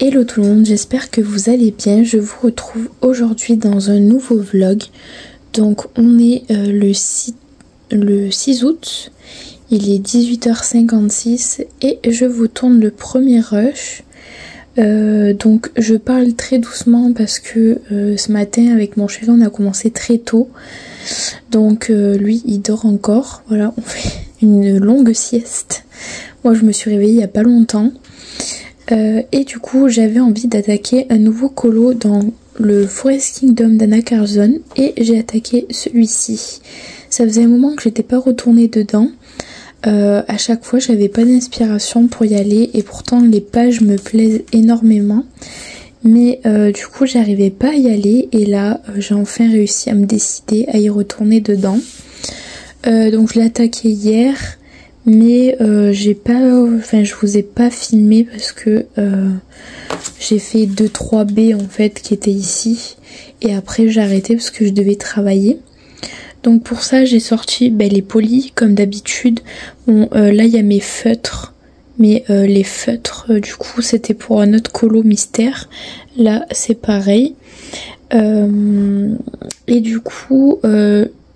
Hello tout le monde, j'espère que vous allez bien. Je vous retrouve aujourd'hui dans un nouveau vlog. Donc on est le 6 août, il est 18h56 et je vous tourne le premier rush. Donc je parle très doucement parce que ce matin avec mon chéri on a commencé très tôt. Donc lui il dort encore, voilà, on fait une longue sieste. Moi je me suis réveillée il n'y a pas longtemps. Et du coup j'avais envie d'attaquer un nouveau colo dans le Forest Kingdom d'Anna Carlson et j'ai attaqué celui-ci. Ça faisait un moment que j'étais pas retournée dedans. À chaque fois j'avais pas d'inspiration pour y aller et pourtant les pages me plaisent énormément. Mais du coup j'arrivais pas à y aller et là j'ai enfin réussi à me décider à y retourner dedans. Donc je l'ai attaqué hier. Mais je vous ai pas filmé parce que j'ai fait 2-3 baies en fait qui étaient ici et après j'ai arrêté parce que je devais travailler. Donc pour ça j'ai sorti les polis comme d'habitude. Bon là il y a mes feutres, mais les feutres du coup c'était pour un autre colo mystère. Là c'est pareil. Et du coup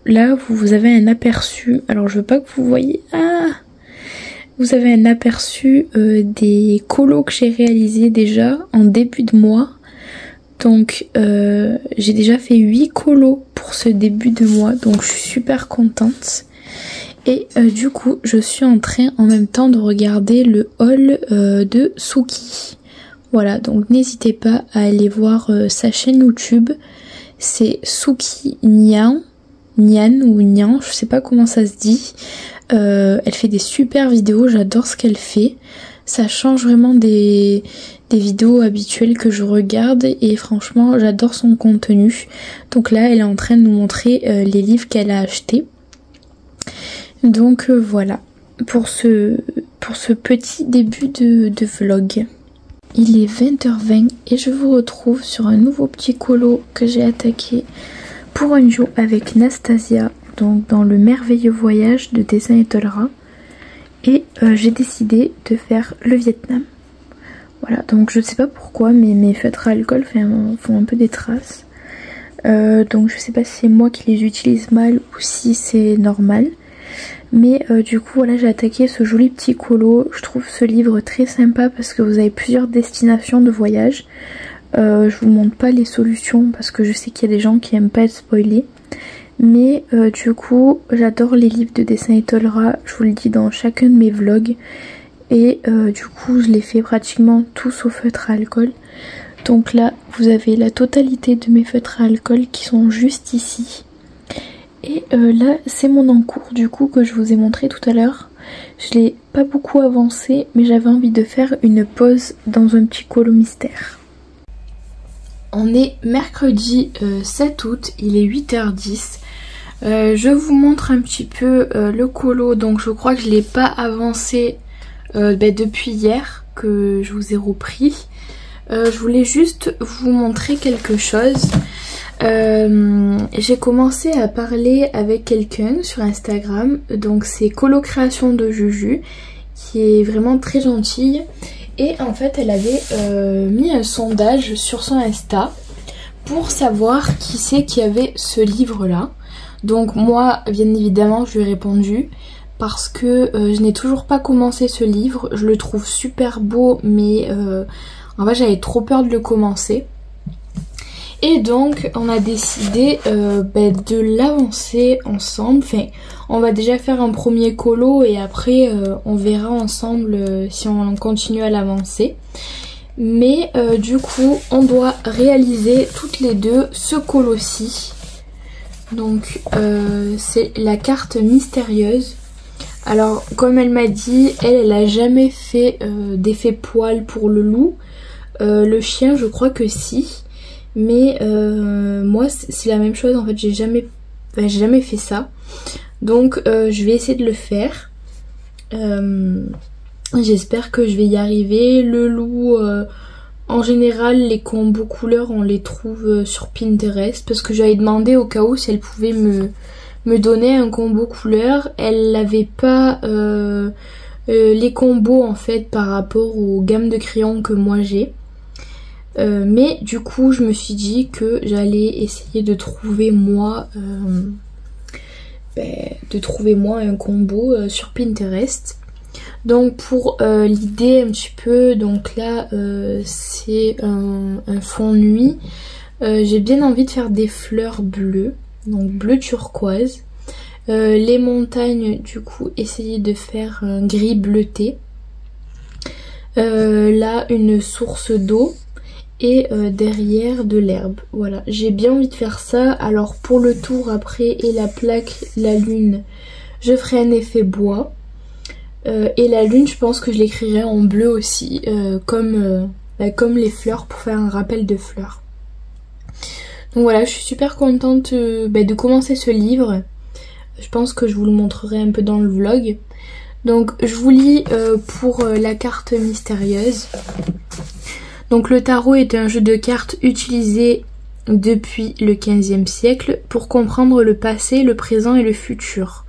là vous avez un aperçu, alors je veux pas que vous voyez, vous avez un aperçu des colos que j'ai réalisés déjà en début de mois. Donc j'ai déjà fait 8 colos pour ce début de mois, donc je suis super contente. Et du coup je suis en train en même temps de regarder le haul de Suki. Voilà, donc n'hésitez pas à aller voir sa chaîne YouTube, c'est Suki Nyan ou Nyan, je sais pas comment ça se dit. Elle fait des super vidéos, j'adore ce qu'elle fait. Ça change vraiment des vidéos habituelles que je regarde et franchement j'adore son contenu. Donc là elle est en train de nous montrer les livres qu'elle a achetés. Donc voilà pour ce petit début de vlog. Il est 20h20 et je vous retrouve sur un nouveau petit colo que j'ai attaqué pour un jour avec Nastasia, donc dans le merveilleux voyage de Dessin et Tolera. Et j'ai décidé de faire le Vietnam. Voilà, donc je sais pas pourquoi mais mes feutres à alcool font un peu des traces. Donc je sais pas si c'est moi qui les utilise mal ou si c'est normal. Mais du coup voilà, j'ai attaqué ce joli petit colo. Je trouve ce livre très sympa parce que vous avez plusieurs destinations de voyage. Je vous montre pas les solutions parce que je sais qu'il y a des gens qui aiment pas être spoilés. Mais du coup j'adore les livres de Dessin et Tolera, je vous le dis dans chacun de mes vlogs. Et du coup je les fais pratiquement tous au feutre à alcool. Donc là vous avez la totalité de mes feutres à alcool qui sont juste ici. Et là c'est mon encours du coup que je vous ai montré tout à l'heure. Je l'ai pas beaucoup avancé mais j'avais envie de faire une pause dans un petit colo mystère. On est mercredi 7 août, il est 8h10. Je vous montre un petit peu le colo. Donc je crois que je l'ai pas avancé depuis hier que je vous ai repris. Je voulais juste vous montrer quelque chose. J'ai commencé à parler avec quelqu'un sur Instagram. Donc c'est Colo Création de Juju, qui est vraiment très gentille. Et en fait elle avait mis un sondage sur son Insta pour savoir qui c'est qui avait ce livre là. Donc moi bien évidemment je lui ai répondu parce que je n'ai toujours pas commencé ce livre. Je le trouve super beau mais en fait j'avais trop peur de le commencer. Et donc on a décidé de l'avancer ensemble. Enfin on va déjà faire un premier colo et après on verra ensemble si on continue à l'avancer. Mais du coup on doit réaliser toutes les deux ce colo-ci. Donc c'est la carte mystérieuse. Alors comme elle m'a dit, elle a jamais fait d'effet poil pour le loup. Le chien je crois que si. Mais moi c'est la même chose en fait, j'ai jamais fait ça. Donc je vais essayer de le faire. J'espère que je vais y arriver. Le loup, en général les combos couleurs on les trouve sur Pinterest. Parce que j'avais demandé au cas où si elle pouvait me donner un combo couleur. Elle n'avait pas les combos en fait par rapport aux gammes de crayons que moi j'ai. Mais du coup je me suis dit que j'allais essayer de trouver moi un combo sur Pinterest. Donc pour l'idée un petit peu, donc là c'est un fond nuit. J'ai bien envie de faire des fleurs bleues, donc bleu turquoise. Les montagnes, du coup, essayer de faire un gris bleuté. Là, une source d'eau et derrière de l'herbe. Voilà, j'ai bien envie de faire ça. Alors pour le tour après et la plaque, la lune, je ferai un effet bois. Et la lune, je pense que je l'écrirai en bleu aussi, comme les fleurs, pour faire un rappel de fleurs. Donc voilà, je suis super contente de commencer ce livre. Je pense que je vous le montrerai un peu dans le vlog. Donc je vous lis pour la carte mystérieuse. Donc le tarot est un jeu de cartes utilisé depuis le XVe siècle pour comprendre le passé, le présent et le futur.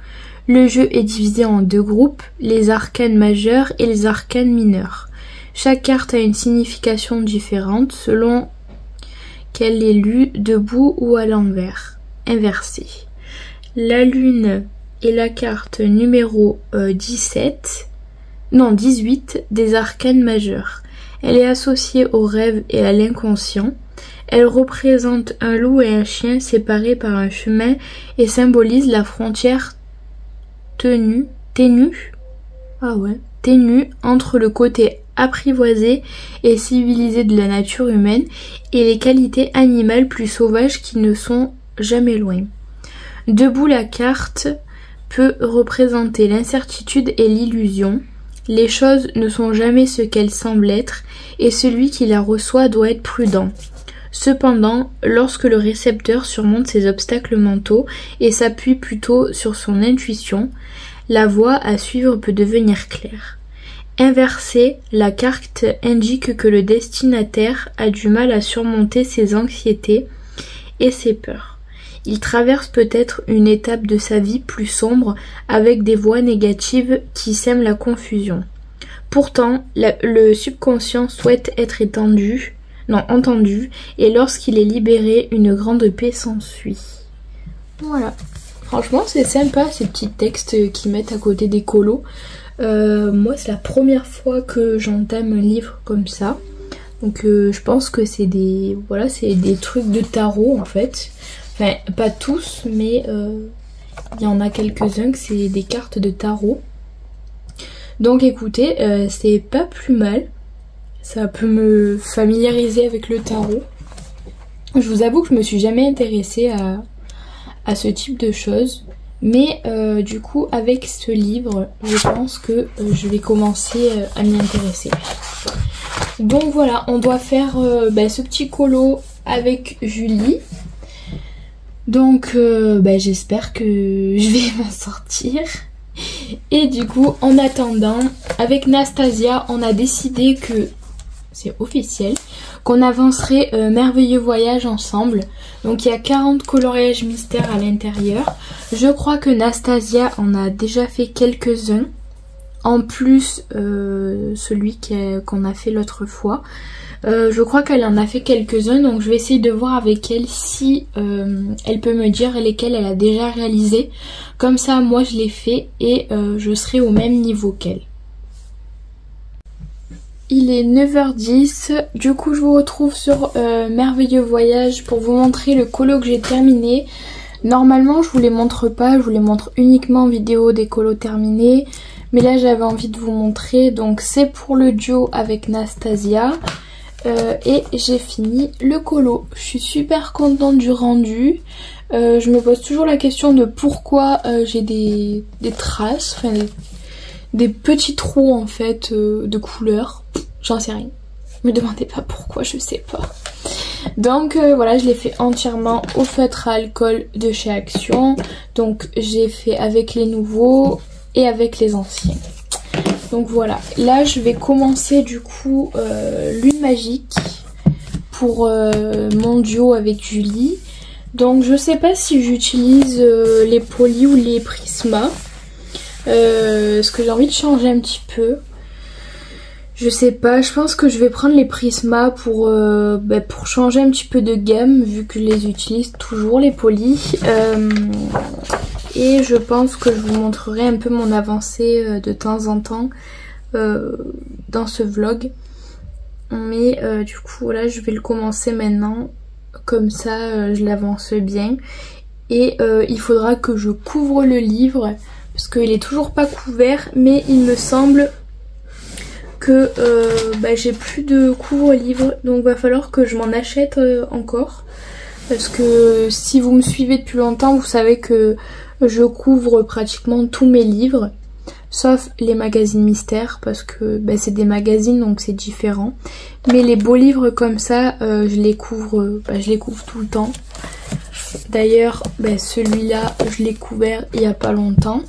Le jeu est divisé en 2 groupes, les arcanes majeurs et les arcanes mineurs. Chaque carte a une signification différente selon qu'elle est lue debout ou à l'envers, inversée. La lune est la carte numéro 18 des arcanes majeurs. Elle est associée au rêve et à l'inconscient. Elle représente un loup et un chien séparés par un chemin et symbolise la frontière ténue entre le côté apprivoisé et civilisé de la nature humaine et les qualités animales plus sauvages qui ne sont jamais loin. Debout, la carte peut représenter l'incertitude et l'illusion. Les choses ne sont jamais ce qu'elles semblent être et celui qui la reçoit doit être prudent. Cependant, lorsque le récepteur surmonte ses obstacles mentaux et s'appuie plutôt sur son intuition, la voie à suivre peut devenir claire. Inversée, la carte indique que le destinataire a du mal à surmonter ses anxiétés et ses peurs. Il traverse peut-être une étape de sa vie plus sombre avec des voix négatives qui sèment la confusion. Pourtant, le subconscient souhaite être entendu, et lorsqu'il est libéré, une grande paix s'ensuit. Voilà. Franchement, c'est sympa ces petits textes qu'ils mettent à côté des colos. Moi, c'est la première fois que j'entame un livre comme ça. Donc, je pense que c'est des trucs de tarot en fait. Enfin, pas tous, mais il y en a quelques-uns que c'est des cartes de tarot. Donc, écoutez, c'est pas plus mal. Ça peut me familiariser avec le tarot. Je vous avoue que je me suis jamais intéressée à ce type de choses. Mais du coup, avec ce livre, je pense que je vais commencer à m'y intéresser. Donc voilà, on doit faire ce petit colo avec Julie. Donc j'espère que je vais m'en sortir. Et du coup, en attendant, avec Nastasia, on a décidé que, c'est officiel, qu'on avancerait Merveilleux Voyage ensemble. Donc il y a 40 coloriages mystères à l'intérieur. Je crois que Nastasia en a déjà fait quelques-uns. En plus, celui qu'on a fait l'autre fois. Je crois qu'elle en a fait quelques-uns. Donc je vais essayer de voir avec elle si elle peut me dire lesquels elle a déjà réalisé. Comme ça, moi je l'ai fait et je serai au même niveau qu'elle. Il est 9h10, du coup je vous retrouve sur Merveilleux Voyage pour vous montrer le colo que j'ai terminé. Normalement je vous les montre pas, je vous les montre uniquement en vidéo des colos terminés. Mais là j'avais envie de vous montrer, donc c'est pour le duo avec Nastasia. Et j'ai fini le colo. Je suis super contente du rendu. Je me pose toujours la question de pourquoi j'ai des traces, enfin des petits trous en fait de couleur. J'en sais rien. Me demandez pas pourquoi, je sais pas. Donc voilà, je l'ai fait entièrement au feutre à alcool de chez Action. Donc j'ai fait avec les nouveaux et avec les anciens. Donc voilà, là je vais commencer du coup Lune Magique pour mon duo avec Julie. Donc je sais pas si j'utilise les polis ou les prismas. Parce que j'ai envie de changer un petit peu. Je sais pas, je pense que je vais prendre les Prisma pour changer un petit peu de gamme vu que je les utilise toujours les polis. Et je pense que je vous montrerai un peu mon avancée de temps en temps dans ce vlog. Mais du coup là je vais le commencer maintenant, comme ça je l'avance bien. Et il faudra que je couvre le livre parce qu'il est toujours pas couvert, mais il me semble que j'ai plus de couvre-livre, donc va falloir que je m'en achète encore. Parce que si vous me suivez depuis longtemps, vous savez que je couvre pratiquement tous mes livres, sauf les magazines mystères, parce que c'est des magazines donc c'est différent. Mais les beaux livres comme ça, je les couvre tout le temps. D'ailleurs, celui-là, je l'ai couvert il y a pas longtemps.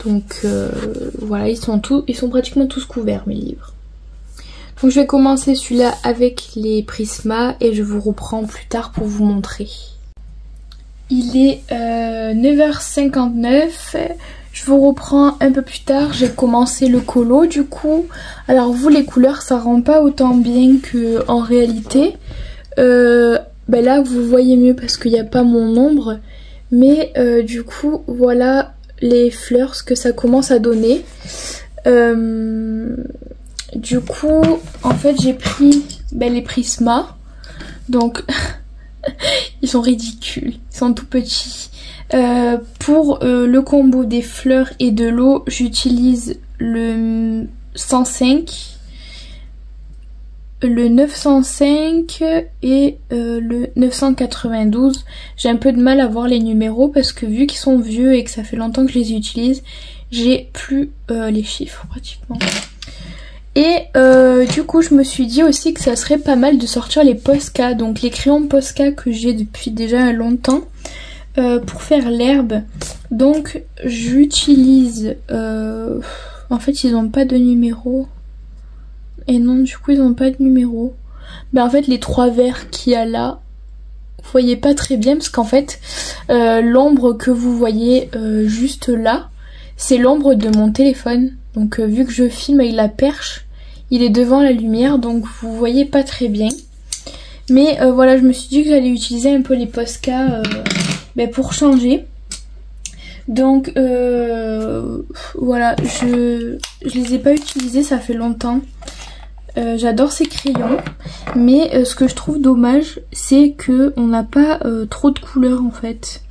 Donc voilà, ils sont pratiquement tous couverts mes livres. Donc je vais commencer celui-là avec les Prisma et je vous reprends plus tard pour vous montrer. Il est 9h59, je vous reprends un peu plus tard, j'ai commencé le colo du coup. Alors vous, les couleurs ça rend pas autant bien qu'en réalité. Là vous voyez mieux parce qu'il n'y a pas mon ombre, mais du coup voilà les fleurs, ce que ça commence à donner. Du coup en fait j'ai pris les Prisma, donc ils sont ridicules, ils sont tout petits. Pour le combo des fleurs et de l'eau, j'utilise le 105, le 905 et le 992. J'ai un peu de mal à voir les numéros parce que vu qu'ils sont vieux et que ça fait longtemps que je les utilise, j'ai plus les chiffres pratiquement. Et du coup je me suis dit aussi que ça serait pas mal de sortir les Posca, donc les crayons Posca que j'ai depuis déjà longtemps pour faire l'herbe. Donc j'utilise en fait ils ont pas de numéro. Et non, du coup ils ont pas de numéro. En fait les trois verts qu'il y a là, vous voyez pas très bien parce qu'en fait l'ombre que vous voyez juste là, c'est l'ombre de mon téléphone. Donc vu que je filme avec la perche, il est devant la lumière, donc vous voyez pas très bien. Mais voilà, je me suis dit que j'allais utiliser un peu les Posca pour changer. Donc voilà, je les ai pas utilisés, ça fait longtemps. J'adore ces crayons, mais ce que je trouve dommage, c'est que on n'a pas trop de couleurs en fait.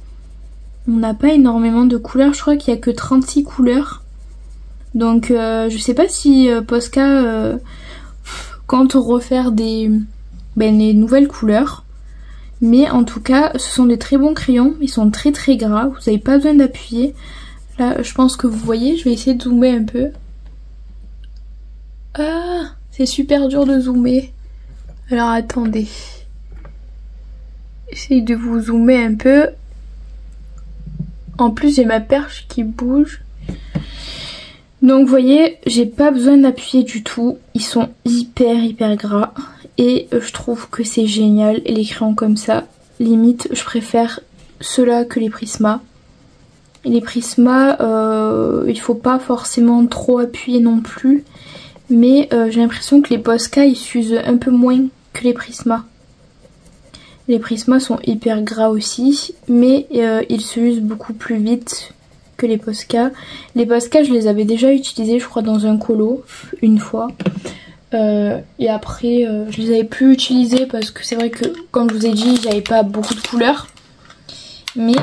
On n'a pas énormément de couleurs, je crois qu'il y a que 36 couleurs. Donc je sais pas si Posca compte refaire des nouvelles couleurs. Mais en tout cas, ce sont des très bons crayons, ils sont très très gras, vous n'avez pas besoin d'appuyer. Là, je pense que vous voyez, je vais essayer de zoomer un peu. Ah, c'est super dur de zoomer. Alors attendez. J'essaye de vous zoomer un peu. En plus, j'ai ma perche qui bouge. Donc vous voyez, j'ai pas besoin d'appuyer du tout. Ils sont hyper gras. Et je trouve que c'est génial. Et les crayons comme ça, limite, je préfère ceux-là que les Prisma. Et les Prisma, il faut pas forcément trop appuyer non plus. Mais j'ai l'impression que les Posca, ils s'usent un peu moins que les Prisma. Les Prisma sont hyper gras aussi, mais ils se usent beaucoup plus vite que les Posca. Les Posca, je les avais déjà utilisés, je crois, dans un colo, une fois. Et après, je les avais plus utilisés parce que c'est vrai que, comme je vous ai dit, j'avais pas beaucoup de couleurs. Mais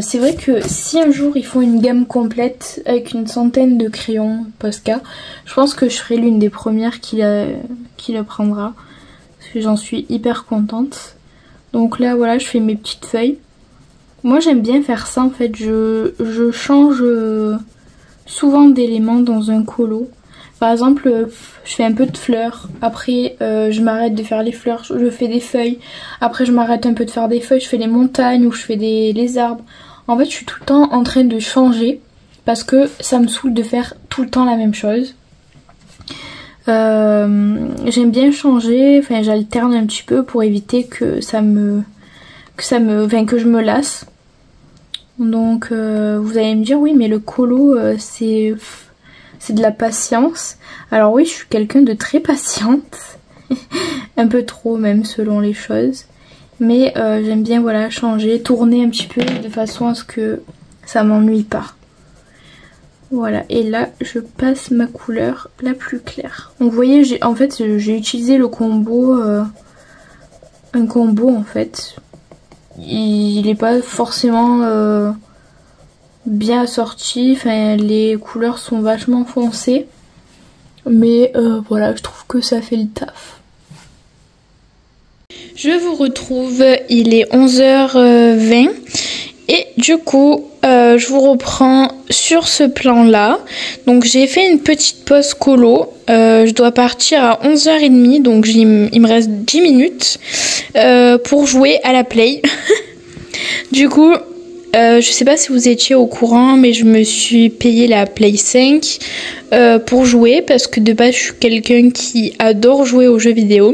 c'est vrai que si un jour ils font une gamme complète avec une centaine de crayons Posca, je pense que je serai l'une des premières qui le prendra. Parce que j'en suis hyper contente. Donc là voilà, je fais mes petites feuilles. Moi j'aime bien faire ça en fait, je change souvent d'éléments dans un colo. Par exemple, je fais un peu de fleurs, après je m'arrête de faire les fleurs, je fais des feuilles, après je m'arrête un peu de faire des feuilles, je fais les montagnes ou je fais les arbres. En fait je suis tout le temps en train de changer parce que ça me saoule de faire tout le temps la même chose. J'aime bien changer, enfin j'alterne un petit peu pour éviter que je me lasse. Donc vous allez me dire oui mais le colo c'est c'est de la patience. Alors oui, je suis quelqu'un de très patiente. Un peu trop même selon les choses. Mais j'aime bien voilà changer, tourner un petit peu de façon à ce que ça m'ennuie pas. Voilà, et là je passe ma couleur la plus claire. Donc vous voyez, en fait j'ai utilisé le combo, un combo en fait. Il n'est pas forcément bien assorti, enfin les couleurs sont vachement foncées. Mais voilà, je trouve que ça fait le taf. Je vous retrouve, il est 11h20 et du coup je vous reprends sur ce plan là. Donc j'ai fait une petite pause colo, je dois partir à 11h30 donc il me reste 10 minutes pour jouer à la play. Du coup je sais pas si vous étiez au courant mais je me suis payé la Play 5 pour jouer parce que de base je suis quelqu'un qui adore jouer aux jeux vidéo.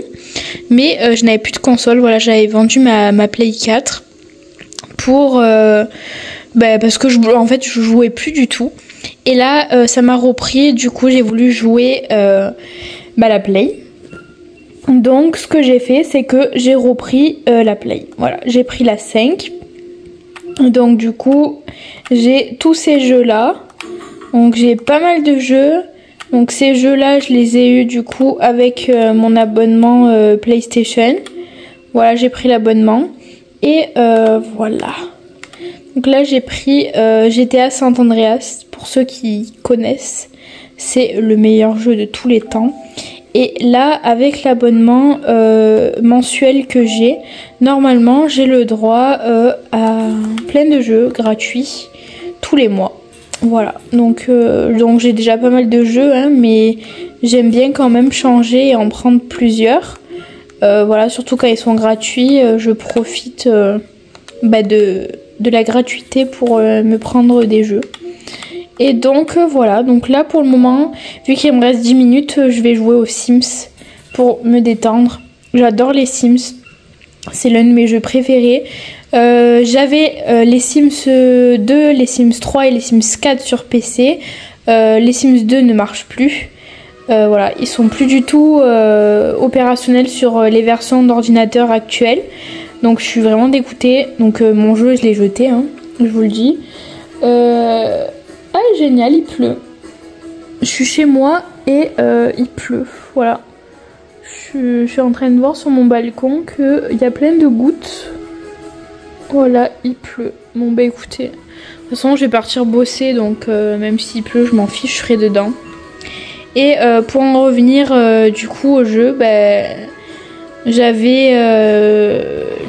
Mais je n'avais plus de console, voilà, j'avais vendu ma Play 4 pour parce que en fait je jouais plus du tout. Et là ça m'a repris, du coup j'ai voulu jouer la Play. Donc ce que j'ai fait c'est que j'ai repris la Play. Voilà, j'ai pris la 5. Donc du coup j'ai tous ces jeux là. Donc j'ai pas mal de jeux. Donc ces jeux là je les ai eu du coup avec mon abonnement PlayStation. Voilà, j'ai pris l'abonnement. Et voilà. Donc là j'ai pris GTA San Andreas. Pour ceux qui connaissent, c'est le meilleur jeu de tous les temps. Et là avec l'abonnement mensuel que j'ai, normalement j'ai le droit à plein de jeux gratuits tous les mois. Voilà, donc j'ai déjà pas mal de jeux, hein, mais j'aime bien quand même changer et en prendre plusieurs. Voilà, surtout quand ils sont gratuits, je profite de la gratuité pour me prendre des jeux. Et donc voilà, donc là pour le moment, vu qu'il me reste 10 minutes, je vais jouer aux Sims pour me détendre. J'adore les Sims, c'est l'un de mes jeux préférés. J'avais les Sims 2, les Sims 3 et les Sims 4 sur PC. Les Sims 2 ne marchent plus. Voilà, ils sont plus du tout opérationnels sur les versions d'ordinateur actuelles. Donc je suis vraiment dégoûtée. Donc mon jeu je l'ai jeté, hein, je vous le dis. Ah génial, il pleut. Je suis chez moi et il pleut. Voilà. Je suis en train de voir sur mon balcon qu'il y a plein de gouttes. Voilà, il pleut. Bon bah écoutez, de toute façon je vais partir bosser, donc même s'il pleut je m'en fiche, je serai dedans. Et pour en revenir du coup au jeu, j'avais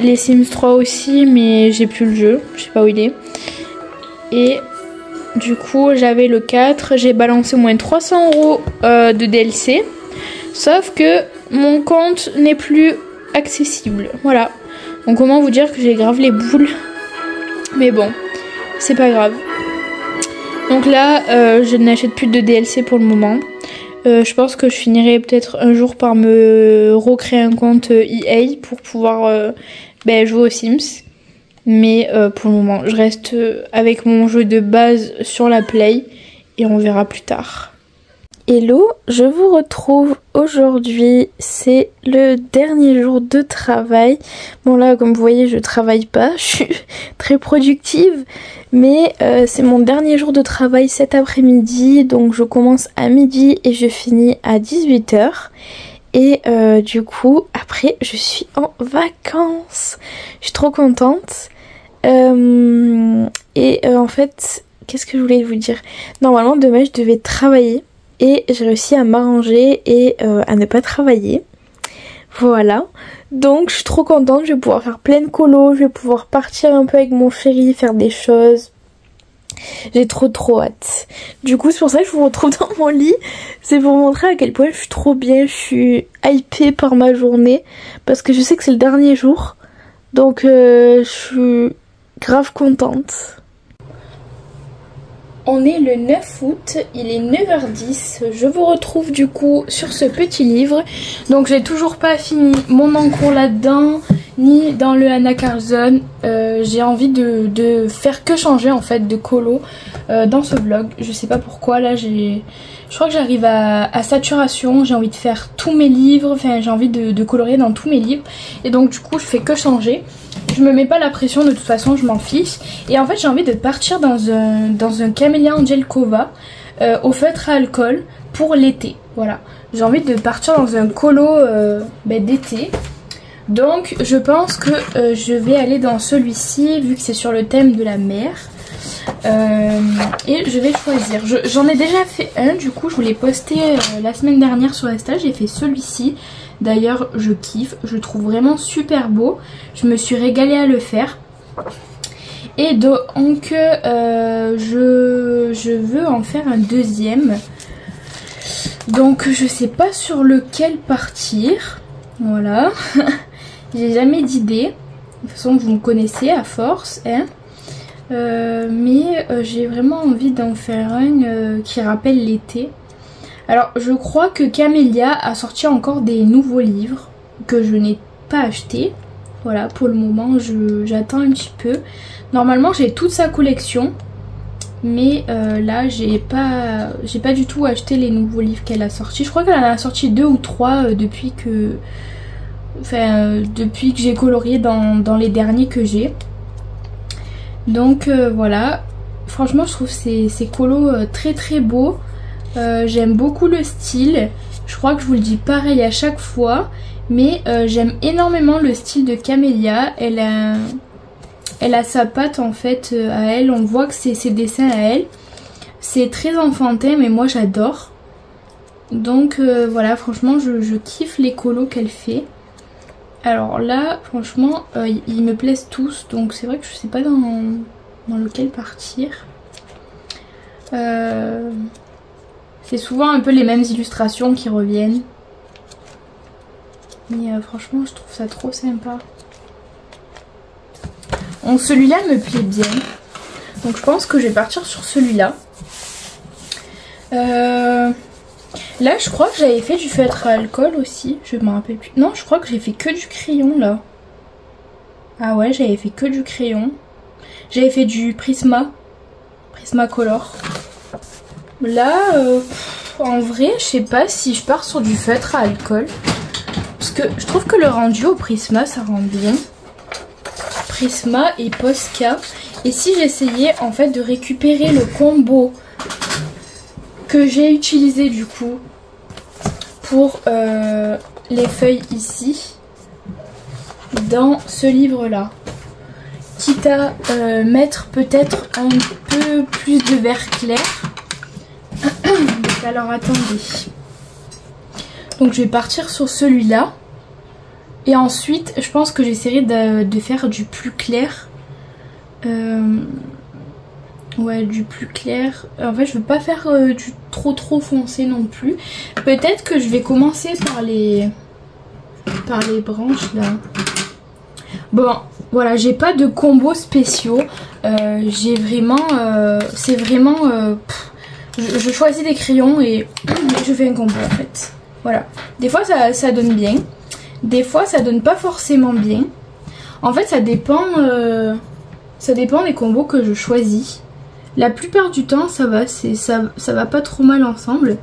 les Sims 3 aussi, mais j'ai plus le jeu, je sais pas où il est. Et du coup j'avais le 4, j'ai balancé au moins 300 € de DLC. Sauf que mon compte n'est plus accessible, voilà. Donc comment vous dire que j'ai grave les boules. Mais bon, c'est pas grave. Donc là, je n'achète plus de DLC pour le moment. Je pense que je finirai peut-être un jour par me recréer un compte EA pour pouvoir jouer aux Sims. Mais pour le moment, je reste avec mon jeu de base sur la Play et on verra plus tard. Hello, je vous retrouve aujourd'hui, c'est le dernier jour de travail. Bon là comme vous voyez je travaille pas, je suis très productive, mais c'est mon dernier jour de travail cet après-midi, donc je commence à midi et je finis à 18 h. Et du coup après je suis en vacances, je suis trop contente. En fait, qu'est-ce que je voulais vous dire? Normalement demain je devais travailler. Et j'ai réussi à m'arranger et à ne pas travailler. Voilà. Donc je suis trop contente, je vais pouvoir faire plein de colos, je vais pouvoir partir un peu avec mon chéri, faire des choses. J'ai trop hâte. Du coup c'est pour ça que je vous retrouve dans mon lit. C'est pour montrer à quel point je suis trop bien, je suis hypée par ma journée. Parce que je sais que c'est le dernier jour. Donc je suis grave contente. On est le 9 août, il est 9h10, je vous retrouve du coup sur ce petit livre. Donc j'ai toujours pas fini mon encours là-dedans, ni dans le Anna Carlson. J'ai envie de faire que changer en fait de colo dans ce vlog. Je sais pas pourquoi là je crois que j'arrive à saturation. J'ai envie de faire tous mes livres, enfin j'ai envie de colorier dans tous mes livres. Et donc du coup je fais que changer. Je me mets pas la pression, de toute façon je m'en fiche. Et en fait j'ai envie de partir dans un Camélia Angelkova au feutre à alcool pour l'été. Voilà, j'ai envie de partir dans un colo d'été. Donc je pense que je vais aller dans celui-ci vu que c'est sur le thème de la mer. Et je vais choisir. J'en ai déjà fait un, du coup je vous l'ai posté la semaine dernière sur Insta. J'ai fait celui-ci. D'ailleurs je kiffe, je trouve vraiment super beau. Je me suis régalée à le faire. Et donc je veux en faire un deuxième. Donc je sais pas sur lequel partir. Voilà. J'ai jamais d'idée. De toute façon vous me connaissez à force, hein. Mais j'ai vraiment envie d'en faire un qui rappelle l'été. Alors je crois que Camélia a sorti encore des nouveaux livres que je n'ai pas achetés. Voilà, pour le moment j'attends un petit peu. Normalement j'ai toute sa collection. Mais là j'ai pas du tout acheté les nouveaux livres qu'elle a sortis. Je crois qu'elle en a sorti 2 ou 3 depuis que j'ai colorié dans les derniers que j'ai. Donc voilà, franchement je trouve ces colos très très beaux. J'aime beaucoup le style. Je crois que je vous le dis pareil à chaque fois. Mais j'aime énormément le style de Camélia. Elle a sa patte en fait à elle. On voit que c'est ses dessins à elle. C'est très enfantin mais moi j'adore. Donc voilà, franchement je kiffe les colos qu'elle fait. Alors là franchement ils me plaisent tous. Donc c'est vrai que je sais pas dans lequel partir. C'est souvent un peu les mêmes illustrations qui reviennent. Mais franchement je trouve ça trop sympa. Donc celui-là me plaît bien. Donc je pense que je vais partir sur celui-là. Là je crois que j'avais fait du feutre à alcool aussi. Je me rappelle plus. Non, je crois que j'ai fait que du crayon là. Ah ouais, j'avais fait que du crayon. J'avais fait du Prismacolor. Là en vrai je sais pas si je pars sur du feutre à alcool. Parce que je trouve que le rendu au Prisma ça rend bien. Prisma et Posca. Et si j'essayais en fait de récupérer le combo que j'ai utilisé du coup pour les feuilles ici dans ce livre là, quitte à mettre peut-être un peu plus de vert clair. Alors attendez, donc je vais partir sur celui-là. Et ensuite, je pense que j'essaierai de faire du plus clair. Ouais, du plus clair. En fait, je veux pas faire du trop foncé non plus. Peut-être que je vais commencer par les branches là. Bon, voilà, j'ai pas de combos spéciaux. J'ai vraiment... c'est vraiment... je choisis des crayons et je fais un combo en fait. Voilà. Des fois, ça donne bien. Des fois ça donne pas forcément bien. En fait ça dépend des combos que je choisis. La plupart du temps ça va, ça va pas trop mal ensemble.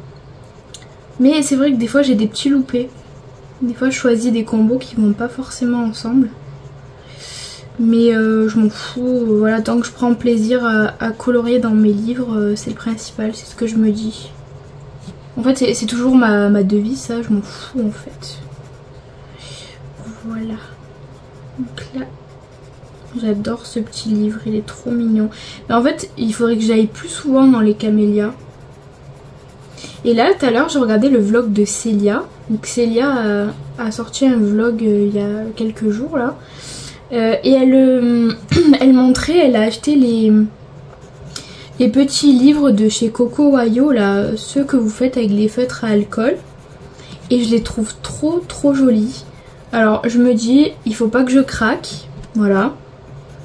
Mais c'est vrai que des fois j'ai des petits loupés. Des fois je choisis des combos qui vont pas forcément ensemble. Mais je m'en fous, voilà, tant que je prends plaisir à colorier dans mes livres, c'est le principal, c'est ce que je me dis. En fait c'est toujours ma devise ça, je m'en fous en fait. Voilà, donc là j'adore ce petit livre, il est trop mignon. Mais en fait il faudrait que j'aille plus souvent dans les camélias. Et là tout à l'heure j'ai regardé le vlog de Célia. Donc Célia a sorti un vlog il y a quelques jours là. Et elle montrait, elle a acheté les petits livres de chez Coco Wayo là, ceux que vous faites avec les feutres à alcool. Et je les trouve trop jolis. Alors je me dis il faut pas que je craque, voilà,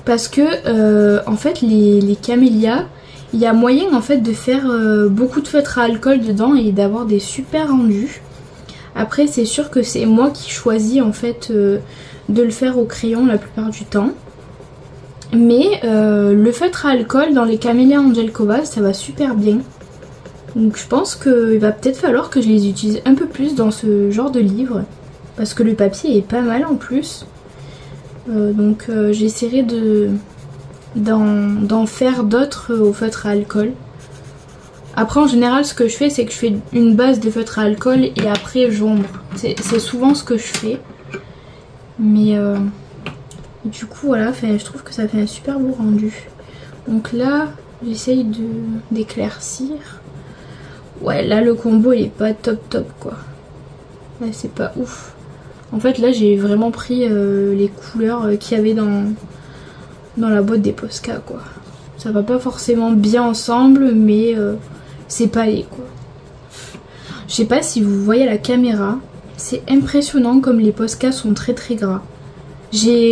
parce que en fait les camélias, il y a moyen en fait de faire beaucoup de feutres à alcool dedans et d'avoir des super rendus. Après c'est sûr que c'est moi qui choisis en fait de le faire au crayon la plupart du temps. Mais le feutre à alcool dans les Camélia Angel Cobalt, ça va super bien. Donc je pense qu'il va peut-être falloir que je les utilise un peu plus dans ce genre de livre. Parce que le papier est pas mal en plus. Donc j'essaierai d'en faire d'autres au feutre à alcool. Après en général ce que je fais c'est que je fais une base de feutre à alcool et après j'ombre. C'est souvent ce que je fais. Mais du coup voilà, je trouve que ça fait un super beau rendu. Donc là j'essaye d'éclaircir. Ouais là le combo il est pas top quoi. Là c'est pas ouf. En fait là j'ai vraiment pris les couleurs qu'il y avait dans la boîte des Posca quoi. Ça va pas forcément bien ensemble mais c'est palé quoi. Je sais pas si vous voyez à la caméra, c'est impressionnant comme les Posca sont très gras.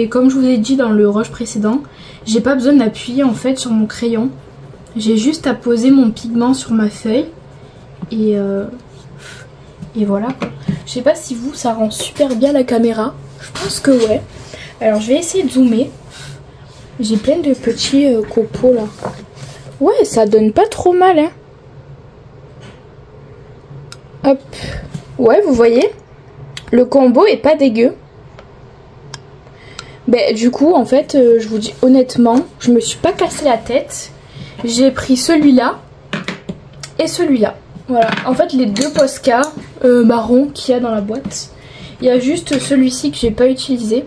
Comme je vous ai dit dans le rush précédent, j'ai pas besoin d'appuyer en fait sur mon crayon. J'ai juste à poser mon pigment sur ma feuille et voilà quoi. Je sais pas si vous ça rend super bien la caméra. Je pense que ouais. Alors je vais essayer de zoomer. J'ai plein de petits copeaux là. Ouais ça donne pas trop mal hein. Hop. Ouais vous voyez. Le combo est pas dégueu. Ben du coup en fait je vous dis honnêtement, je me suis pas cassé la tête. J'ai pris celui-là et celui-là. Voilà, en fait les deux Posca marron qu'il y a dans la boîte. Il y a juste celui-ci que j'ai pas utilisé.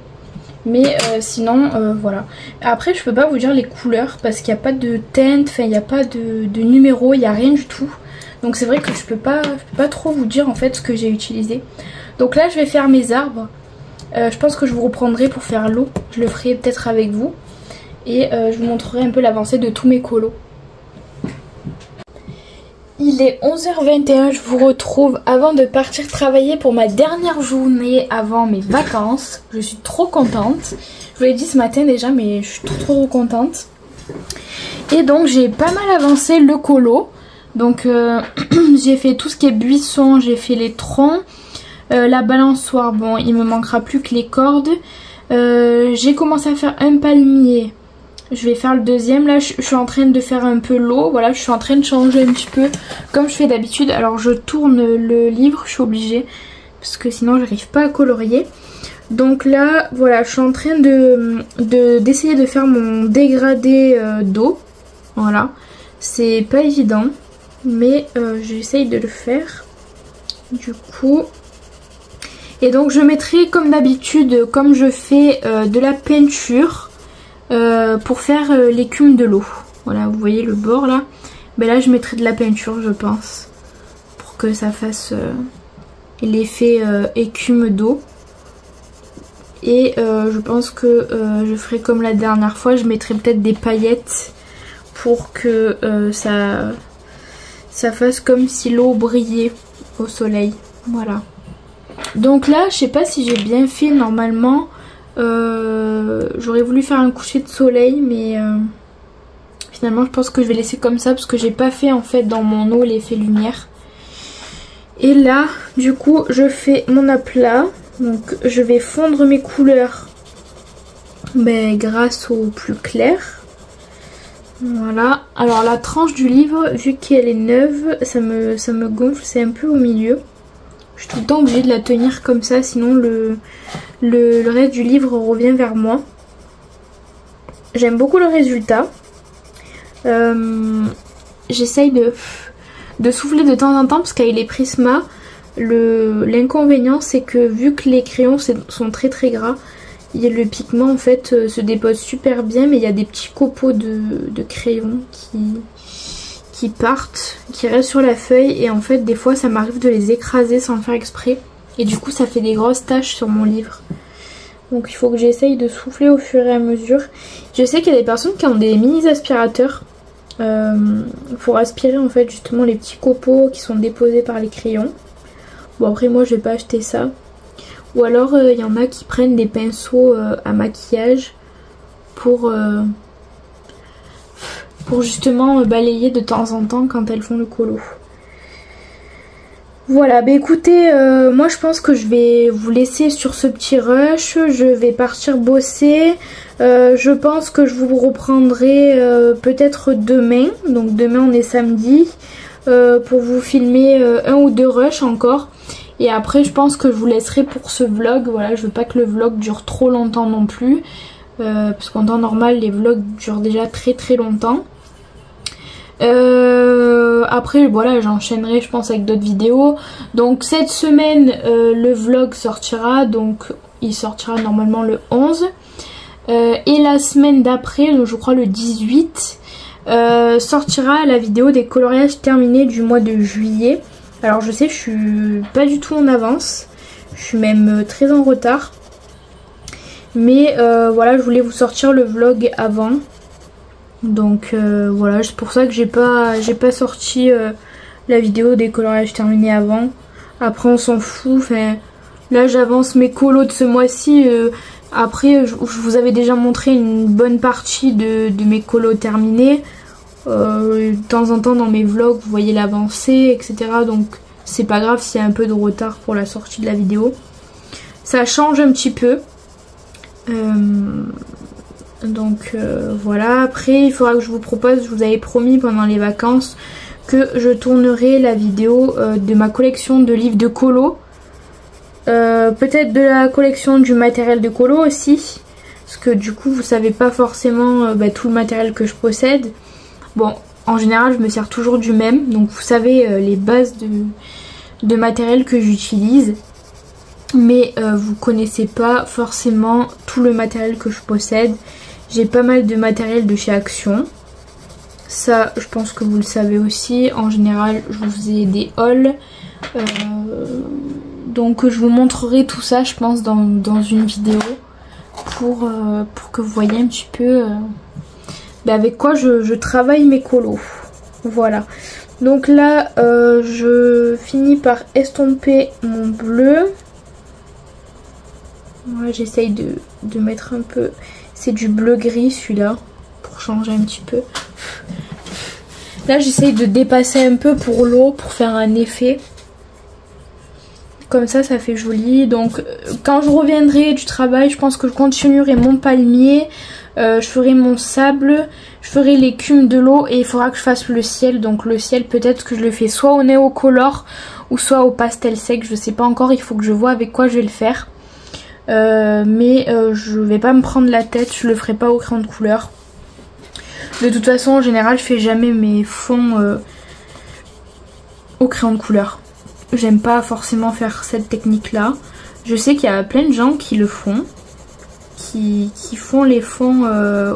Mais sinon voilà. Après je peux pas vous dire les couleurs parce qu'il n'y a pas de teinte, enfin il n'y a pas de numéro, il n'y a rien du tout. Donc c'est vrai que je peux pas trop vous dire en fait ce que j'ai utilisé. Donc là je vais faire mes arbres. Je pense que je vous reprendrai pour faire l'eau. Je le ferai peut-être avec vous. Et je vous montrerai un peu l'avancée de tous mes colos. Il est 11h21, je vous retrouve avant de partir travailler pour ma dernière journée avant mes vacances. Je suis trop contente. Je vous l'ai dit ce matin déjà, mais je suis trop contente. Et donc j'ai pas mal avancé le colo. Donc j'ai fait tout ce qui est buisson, j'ai fait les troncs, la balançoire, bon il me manquera plus que les cordes. J'ai commencé à faire un palmier. Je vais faire le deuxième. Là je suis en train de faire un peu l'eau. Voilà, je suis en train de changer un petit peu comme je fais d'habitude. Alors je tourne le livre, je suis obligée parce que sinon j'arrive pas à colorier. Donc là voilà, je suis en train d'essayer de faire mon dégradé d'eau. Voilà, c'est pas évident mais j'essaye de le faire du coup. Et donc je mettrai comme d'habitude, comme je fais de la peinture pour faire l'écume de l'eau. Voilà, vous voyez le bord là. Ben là je mettrai de la peinture je pense. Pour que ça fasse l'effet écume d'eau. Et je pense que je ferai comme la dernière fois. Je mettrai peut-être des paillettes pour que ça fasse comme si l'eau brillait au soleil. Voilà. Donc là, je sais pas si j'ai bien fait normalement. J'aurais voulu faire un coucher de soleil, mais finalement je pense que je vais laisser comme ça parce que j'ai pas fait en fait dans mon eau l'effet lumière. Et là, du coup, je fais mon aplat. Donc je vais fondre mes couleurs grâce au plus clair. Voilà. Alors la tranche du livre, vu qu'elle est neuve, ça me gonfle, c'est un peu au milieu. Je suis tout le temps obligée de la tenir comme ça, sinon le reste du livre revient vers moi. J'aime beaucoup le résultat. J'essaye de souffler de temps en temps parce qu'avec les Prisma, l'inconvénient c'est que vu que les crayons sont très gras, le pigment en fait se dépose super bien, mais il y a des petits copeaux de crayons qui partent, qui restent sur la feuille, et en fait des fois ça m'arrive de les écraser sans le faire exprès et du coup ça fait des grosses taches sur mon livre. Donc il faut que j'essaye de souffler au fur et à mesure. Je sais qu'il y a des personnes qui ont des mini aspirateurs pour aspirer en fait justement les petits copeaux qui sont déposés par les crayons. Bon après moi je vais pas acheter ça. Ou alors il y en a qui prennent des pinceaux à maquillage pour justement balayer de temps en temps quand elles font le colo. Voilà, bah écoutez, moi je pense que je vais vous laisser sur ce petit rush. Je vais partir bosser. Je pense que je vous reprendrai peut-être demain. Donc demain on est samedi. Pour vous filmer un ou deux rushs encore. Et après je pense que je vous laisserai pour ce vlog. Voilà, je veux pas que le vlog dure trop longtemps non plus. Parce qu'en temps normal les vlogs durent déjà très longtemps. Après voilà, j'enchaînerai je pense avec d'autres vidéos. Donc cette semaine le vlog sortira, donc il sortira normalement le 11. Et la semaine d'après, donc je crois le 18, sortira la vidéo des coloriages terminés du mois de juillet. Alors je sais, je suis pas du tout en avance, je suis même très en retard. Mais voilà, je voulais vous sortir le vlog avant. Donc voilà, c'est pour ça que j'ai pas sorti la vidéo des coloriages terminés avant. Après on s'en fout, enfin là j'avance mes colos de ce mois-ci. Après je vous avais déjà montré une bonne partie de mes colos terminés. De temps en temps dans mes vlogs vous voyez l'avancée, etc. Donc c'est pas grave s'il y a un peu de retard pour la sortie de la vidéo. Ça change un petit peu. Donc voilà, après il faudra que je vous propose, je vous avais promis pendant les vacances que je tournerai la vidéo de ma collection de livres de colo. Peut-être de la collection du matériel de colo aussi. Parce que du coup vous savez pas forcément tout le matériel que je possède. Bon, en général je me sers toujours du même. Donc vous savez les bases de matériel que j'utilise. Mais vous connaissez pas forcément tout le matériel que je possède. J'ai pas mal de matériel de chez Action. Ça je pense que vous le savez aussi. En général je vous faisais des hauls. Donc je vous montrerai tout ça je pense dans une vidéo. Pour que vous voyez un petit peu avec quoi je travaille mes colos. Voilà. Donc là je finis par estomper mon bleu. Voilà, j'essaye de mettre un peu... C'est du bleu gris celui-là, pour changer un petit peu. Là j'essaye de dépasser un peu pour l'eau, pour faire un effet. Comme ça, ça fait joli. Donc quand je reviendrai du travail, je pense que je continuerai mon palmier. Je ferai mon sable, je ferai l'écume de l'eau et il faudra que je fasse le ciel. Donc le ciel peut-être que je le fais soit au néocolor ou soit au pastel sec. Je sais pas encore, il faut que je vois avec quoi je vais le faire. Mais je vais pas me prendre la tête, je le ferai pas au crayon de couleur. De toute façon en général je fais jamais mes fonds au crayon de couleur. J'aime pas forcément faire cette technique là. Je sais qu'il y a plein de gens qui le font, qui font les fonds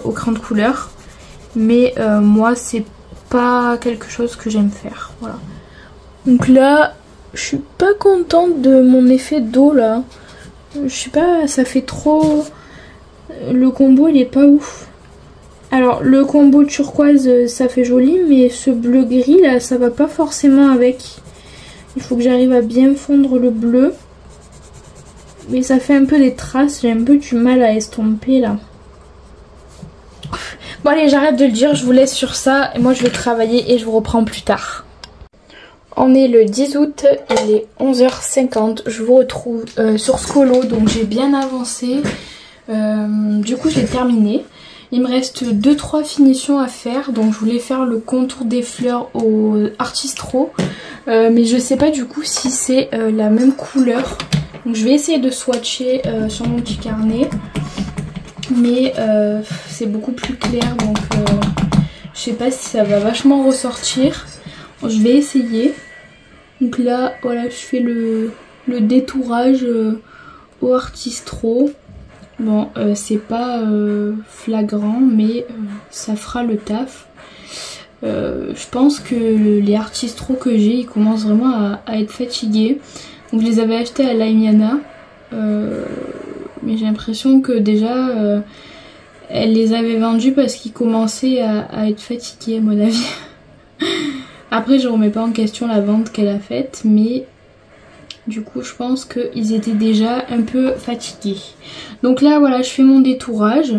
au crayon de couleur. Mais moi c'est pas quelque chose que j'aime faire. Voilà. Donc là je suis pas contente de mon effet d'eau là. Je sais pas, ça fait trop... Le combo il est pas ouf. Alors le combo turquoise ça fait joli, mais ce bleu gris là ça va pas forcément avec. Il faut que j'arrive à bien fondre le bleu. Mais ça fait un peu des traces, j'ai un peu du mal à estomper là. Bon allez, j'arrête de le dire, je vous laisse sur ça. Et moi je vais travailler et je vous reprends plus tard. On est le 10 août, il est 11h50, je vous retrouve sur ce colo, donc j'ai bien avancé. Du coup j'ai terminé. Il me reste 2-3 finitions à faire, donc je voulais faire le contour des fleurs au Artistro. Mais je sais pas du coup si c'est la même couleur. Donc je vais essayer de swatcher sur mon petit carnet. Mais c'est beaucoup plus clair, donc je sais pas si ça va vachement ressortir. Je vais essayer. Donc là voilà, je fais le détourage au Artistro. Bon c'est pas flagrant, mais ça fera le taf. Je pense que les Artistro que j'ai, ils commencent vraiment à être fatigués. Donc je les avais achetés à Laimiana, mais j'ai l'impression que déjà elle les avait vendus parce qu'ils commençaient à être fatigués à mon avis. Après je remets pas en question la vente qu'elle a faite, mais du coup je pense qu'ils étaient déjà un peu fatigués. Donc là voilà, je fais mon détourage.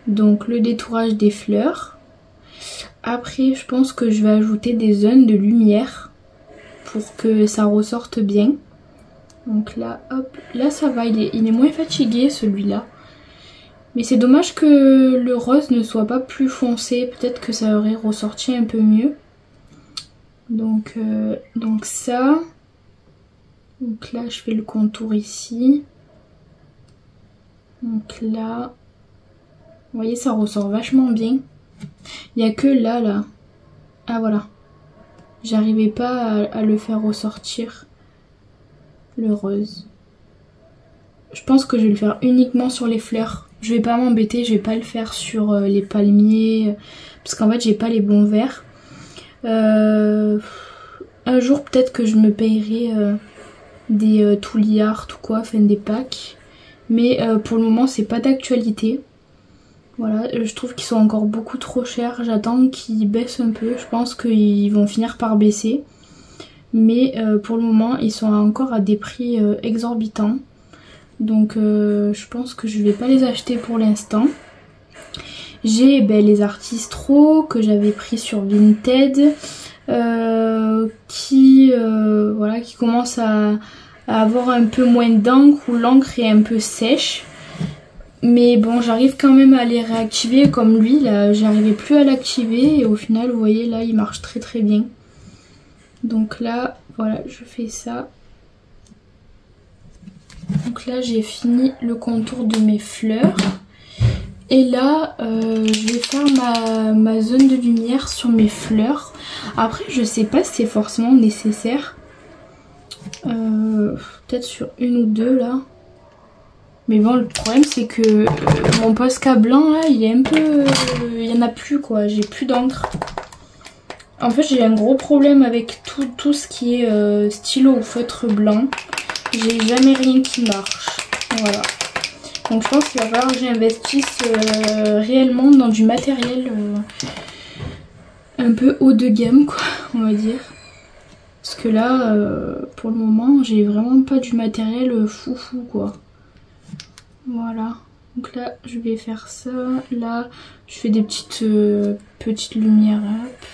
Donc le détourage des fleurs. Après je pense que je vais ajouter des zones de lumière pour que ça ressorte bien. Donc là, hop, là ça va, il est moins fatigué celui-là. Mais c'est dommage que le rose ne soit pas plus foncé, peut-être que ça aurait ressorti un peu mieux. Donc ça. Donc là je fais le contour ici. Donc là, vous voyez ça ressort vachement bien. Il n'y a que là. Ah voilà. J'arrivais pas à le faire ressortir. Le rose. Je pense que je vais le faire uniquement sur les fleurs. Je vais pas m'embêter, je vais pas le faire sur les palmiers. Parce qu'en fait j'ai pas les bons verres. Un jour peut-être que je me payerai des Tooly Art ou quoi, enfin des packs. Mais pour le moment c'est pas d'actualité. Voilà, je trouve qu'ils sont encore beaucoup trop chers. J'attends qu'ils baissent un peu. Je pense qu'ils vont finir par baisser. Mais pour le moment ils sont encore à des prix exorbitants. Donc je pense que je vais pas les acheter pour l'instant. J'ai les Artistro que j'avais pris sur Vinted. Qui commencent à avoir un peu moins d'encre, ou l'encre est un peu sèche. Mais bon, j'arrive quand même à les réactiver, comme lui là, j'arrivais plus à l'activer et au final vous voyez là il marche très très bien. Donc là voilà, je fais ça. Donc là j'ai fini le contour de mes fleurs. Et là je vais faire ma zone de lumière sur mes fleurs. Après je sais pas si c'est forcément nécessaire. Peut-être sur une ou deux là. Mais bon, le problème c'est que mon Posca blanc là, il est un peu... il y en a plus quoi, j'ai plus d'encre. En fait j'ai un gros problème avec tout ce qui est stylo ou feutre blanc. J'ai jamais rien qui marche. Voilà. Donc je pense qu'il va falloir que j'investisse réellement dans du matériel un peu haut de gamme quoi, on va dire. Parce que là, pour le moment, j'ai vraiment pas du matériel foufou quoi. Voilà, donc là je vais faire ça, là je fais des petites lumières, hop,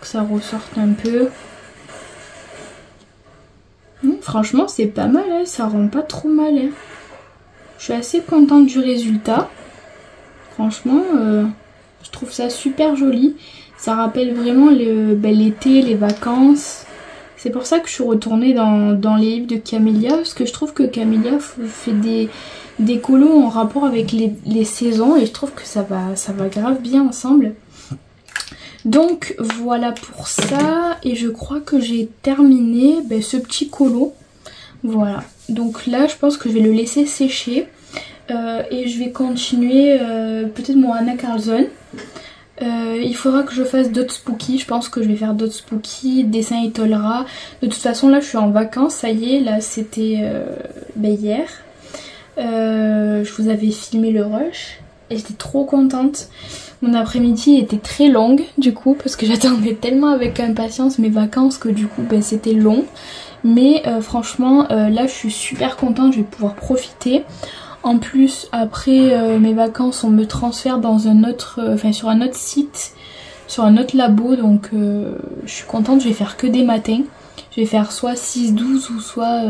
que ça ressorte un peu. Franchement c'est pas mal, hein, ça rend pas trop mal. Hein. Je suis assez contente du résultat, franchement je trouve ça super joli, ça rappelle vraiment l'été, les vacances. C'est pour ça que je suis retournée dans les livres de Camélia, parce que je trouve que Camélia fait des colos en rapport avec les saisons et je trouve que ça va grave bien ensemble. Donc voilà pour ça, et je crois que j'ai terminé ce petit colo. Voilà, donc là je pense que je vais le laisser sécher et je vais continuer peut-être mon Anna Karlsson. Il faudra que je fasse d'autres spooky, je pense que je vais faire d'autres spooky, dessin Etolra. De toute façon là je suis en vacances, ça y est, là c'était hier. Je vous avais filmé le rush et j'étais trop contente. Mon après-midi était très longue du coup parce que j'attendais tellement avec impatience mes vacances que du coup c'était long. Mais franchement là je suis super contente, je vais pouvoir profiter. En plus, après mes vacances, on me transfère dans un autre, sur un autre site, sur un autre labo. Donc, je suis contente. Je vais faire que des matins. Je vais faire soit 6-12 ou soit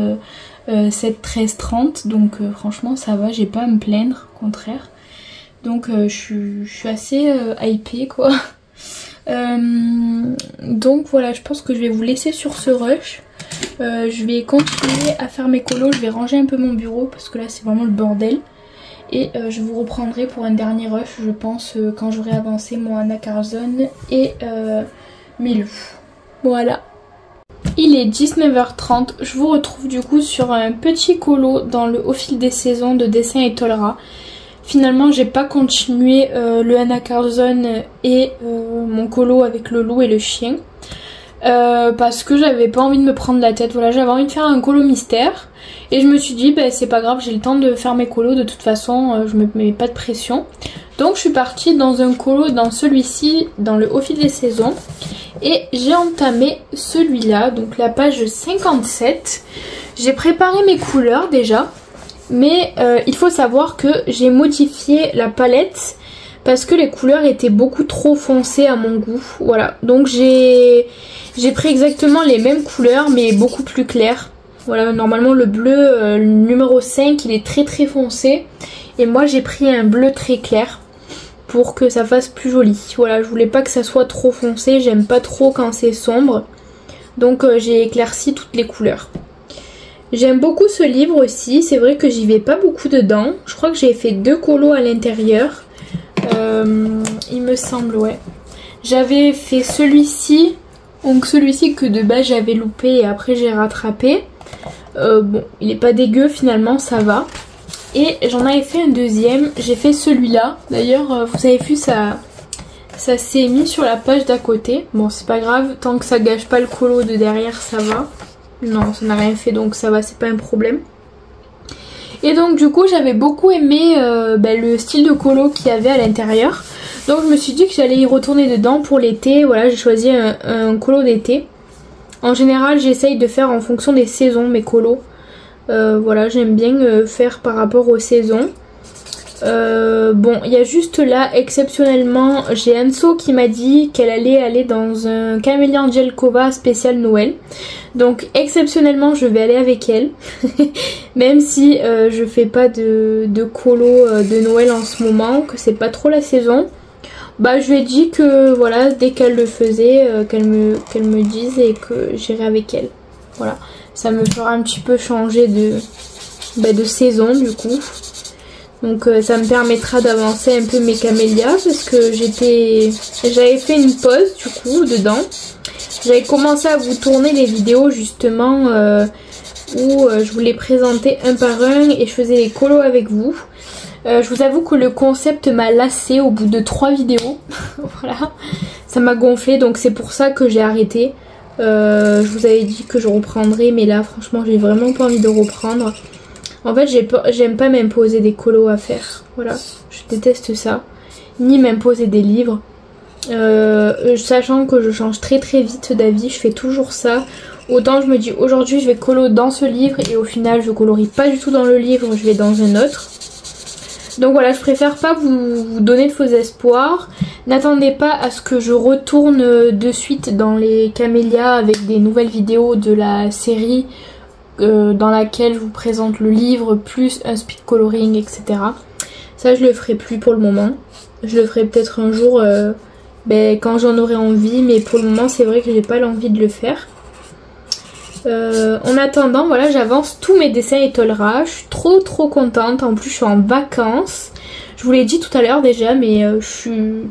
7-13-30. Donc, franchement, ça va. J'ai pas à me plaindre, au contraire. Donc, je suis assez hypée, quoi. Donc, voilà. Je pense que je vais vous laisser sur ce rush. Je vais continuer à faire mes colos, je vais ranger un peu mon bureau parce que là c'est vraiment le bordel. Et je vous reprendrai pour un dernier rush je pense quand j'aurai avancé mon Anna Karlsson et mes loups. Voilà. Il est 19h30, je vous retrouve du coup sur un petit colo dans le Au fil des saisons de dessin Etolra. Finalement j'ai pas continué le Anna Karlsson et mon colo avec le loup et le chien. Parce que j'avais pas envie de me prendre la tête, voilà, j'avais envie de faire un colo mystère et je me suis dit c'est pas grave, j'ai le temps de faire mes colos, de toute façon je me mets pas de pression. Donc je suis partie dans un colo, dans celui-ci, dans le Au fil des saisons, et j'ai entamé celui-là, donc la page 57. J'ai préparé mes couleurs déjà, mais il faut savoir que j'ai modifié la palette parce que les couleurs étaient beaucoup trop foncées à mon goût. Voilà, donc j'ai pris exactement les mêmes couleurs mais beaucoup plus claires. Voilà, normalement le bleu le numéro 5 il est très très foncé et moi j'ai pris un bleu très clair pour que ça fasse plus joli. Voilà, je voulais pas que ça soit trop foncé, j'aime pas trop quand c'est sombre, donc j'ai éclairci toutes les couleurs. J'aime beaucoup ce livre aussi, c'est vrai que j'y vais pas beaucoup dedans, je crois que j'ai fait 2 colos à l'intérieur, il me semble, ouais. J'avais fait celui-ci, donc celui-ci que de base j'avais loupé et après j'ai rattrapé. Bon, il est pas dégueu finalement, ça va. Et j'en avais fait un deuxième, j'ai fait celui-là. D'ailleurs, vous avez vu, ça s'est mis sur la page d'à côté. Bon, c'est pas grave, tant que ça gâche pas le colo de derrière, ça va. Non, ça n'a rien fait, donc ça va, c'est pas un problème. Et donc du coup, j'avais beaucoup aimé le style de colo qu'il y avait à l'intérieur. Donc je me suis dit que j'allais y retourner dedans pour l'été. Voilà, j'ai choisi un colo d'été. En général, j'essaye de faire en fonction des saisons mes colos. Voilà, j'aime bien faire par rapport aux saisons. Bon, il y a juste là, exceptionnellement, j'ai Anso qui m'a dit qu'elle allait aller dans un Camélia Angelkova spécial Noël. Donc exceptionnellement, je vais aller avec elle. Même si je fais pas de colo de Noël en ce moment, que c'est pas trop la saison. Bah je lui ai dit que voilà, dès qu'elle le faisait, qu'elle me dise et que j'irai avec elle. Voilà, ça me fera un petit peu changer de saison du coup. Donc ça me permettra d'avancer un peu mes camélias parce que j'avais fait une pause du coup dedans. J'avais commencé à vous tourner les vidéos justement où je vous les présentais un par un et je faisais les colos avec vous. Je vous avoue que le concept m'a lassé au bout de 3 vidéos. Voilà, ça m'a gonflé, donc c'est pour ça que j'ai arrêté. Je vous avais dit que je reprendrais, mais là franchement j'ai vraiment pas envie de reprendre. En fait j'aime pas m'imposer des colos à faire. Voilà, je déteste ça. Ni m'imposer des livres. Sachant que je change très très vite d'avis, je fais toujours ça. Autant je me dis aujourd'hui je vais colo dans ce livre et au final je colorie pas du tout dans le livre, je vais dans un autre. Donc voilà, je préfère pas vous donner de faux espoirs. N'attendez pas à ce que je retourne de suite dans les camélias avec des nouvelles vidéos de la série dans laquelle je vous présente le livre plus un speed coloring, etc. Ça je le ferai plus pour le moment. Je le ferai peut-être un jour quand j'en aurai envie, mais pour le moment c'est vrai que j'ai pas l'envie de le faire. En attendant, voilà, j'avance tous mes dessins Etolra. Je suis trop contente. En plus, je suis en vacances. Je vous l'ai dit tout à l'heure déjà, mais je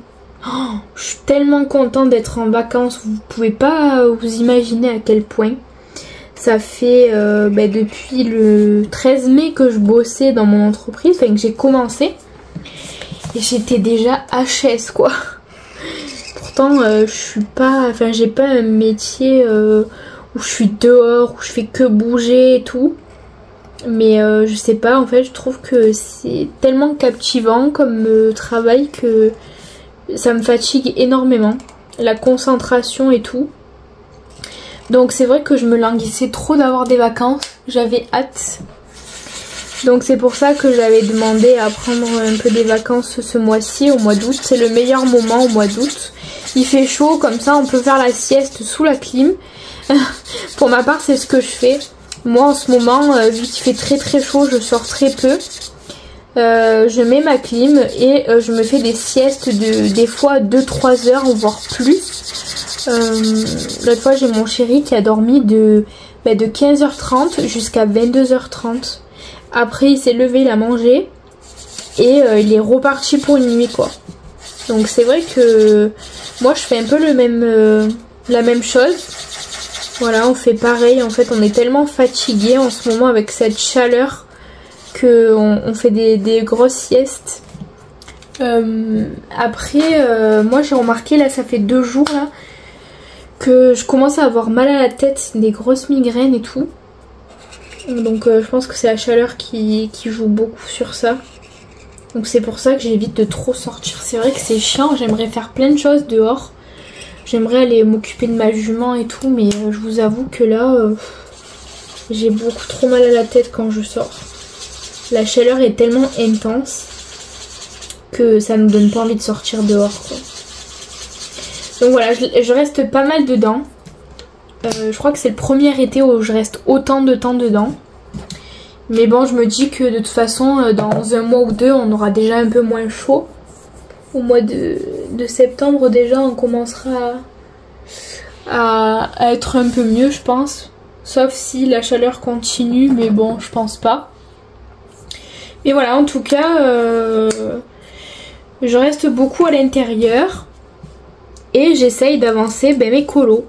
suis tellement contente d'être en vacances. Vous pouvez pas vous imaginer à quel point. Ça fait depuis le 13 mai que je bossais dans mon entreprise, enfin que j'ai commencé. Et j'étais déjà HS quoi. Pourtant, je suis pas, enfin j'ai pas un métier où je suis dehors, où je fais que bouger et tout. Mais je sais pas, en fait je trouve que c'est tellement captivant comme travail que ça me fatigue énormément. La concentration et tout. Donc c'est vrai que je me languissais trop d'avoir des vacances. J'avais hâte. Donc c'est pour ça que j'avais demandé à prendre un peu des vacances ce mois-ci, au mois d'août. C'est le meilleur moment au mois d'août. Il fait chaud, comme ça on peut faire la sieste sous la clim. Pour ma part c'est ce que je fais. Moi en ce moment vu qu'il fait très chaud, je sors très peu. Je mets ma clim et je me fais des siestes de des fois 2-3 heures voire plus. L'autre fois j'ai mon chéri qui a dormi de 15h30 jusqu'à 22h30. Après il s'est levé, il a mangé et il est reparti pour une nuit quoi. Donc c'est vrai que moi je fais un peu la même chose. Voilà, on fait pareil, en fait on est tellement fatigué en ce moment avec cette chaleur que on fait des grosses siestes. Après moi j'ai remarqué là, ça fait 2 jours là que je commence à avoir mal à la tête, des grosses migraines et tout. Donc je pense que c'est la chaleur qui joue beaucoup sur ça. Donc c'est pour ça que j'évite de trop sortir. C'est vrai que c'est chiant, j'aimerais faire plein de choses dehors. J'aimerais aller m'occuper de ma jument et tout, mais je vous avoue que là, j'ai beaucoup trop mal à la tête quand je sors. La chaleur est tellement intense que ça nous donne pas envie de sortir dehors, quoi. Donc voilà, je reste pas mal dedans. Je crois que c'est le premier été où je reste autant de temps dedans. Mais bon, je me dis que de toute façon, dans un mois ou deux, on aura déjà un peu moins chaud. Au mois de septembre déjà, on commencera à être un peu mieux, je pense. Sauf si la chaleur continue, mais bon, je pense pas. Mais voilà, en tout cas, je reste beaucoup à l'intérieur. Et j'essaye d'avancer mes colos.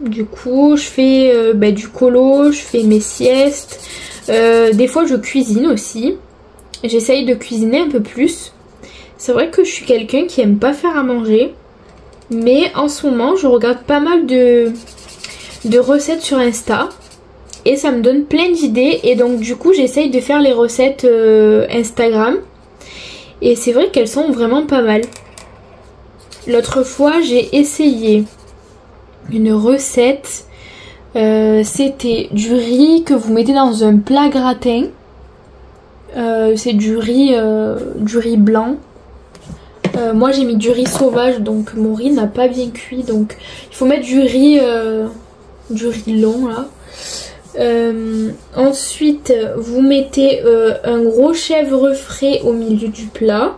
Du coup, je fais du colo, je fais mes siestes. Des fois, je cuisine aussi. J'essaye de cuisiner un peu plus. C'est vrai que je suis quelqu'un qui aime pas faire à manger. Mais en ce moment, je regarde pas mal de recettes sur Insta. Et ça me donne plein d'idées. Et donc, du coup, j'essaye de faire les recettes Instagram. Et c'est vrai qu'elles sont vraiment pas mal. L'autre fois, j'ai essayé une recette. C'était du riz que vous mettez dans un plat gratin. C'est du riz blanc. Moi j'ai mis du riz sauvage, donc mon riz n'a pas bien cuit, donc il faut mettre du riz long là. Ensuite vous mettez un gros chèvre frais au milieu du plat.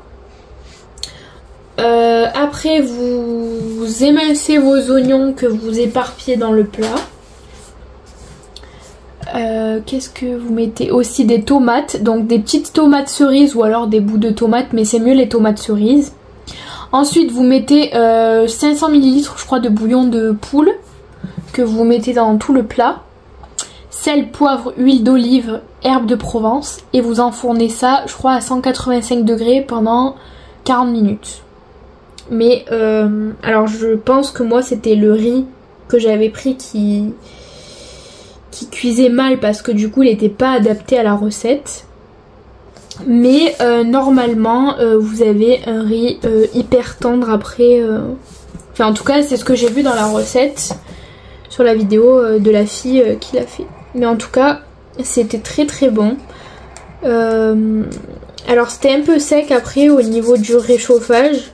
Après vous émincez vos oignons que vous éparpillez dans le plat. Qu'est-ce que vous mettez? Aussi des tomates, donc des petites tomates cerises ou alors des bouts de tomates, mais c'est mieux les tomates cerises. Ensuite vous mettez 500 ml je crois de bouillon de poule que vous mettez dans tout le plat. Sel, poivre, huile d'olive, herbes de Provence et vous enfournez ça je crois à 185 degrés pendant 40 minutes. Mais alors je pense que moi c'était le riz que j'avais pris qui cuisait mal parce que du coup il n'était pas adapté à la recette. Mais normalement vous avez un riz hyper tendre après. Enfin en tout cas c'est ce que j'ai vu dans la recette sur la vidéo de la fille qui l'a fait. Mais en tout cas c'était très très bon. Alors c'était un peu sec après au niveau du réchauffage.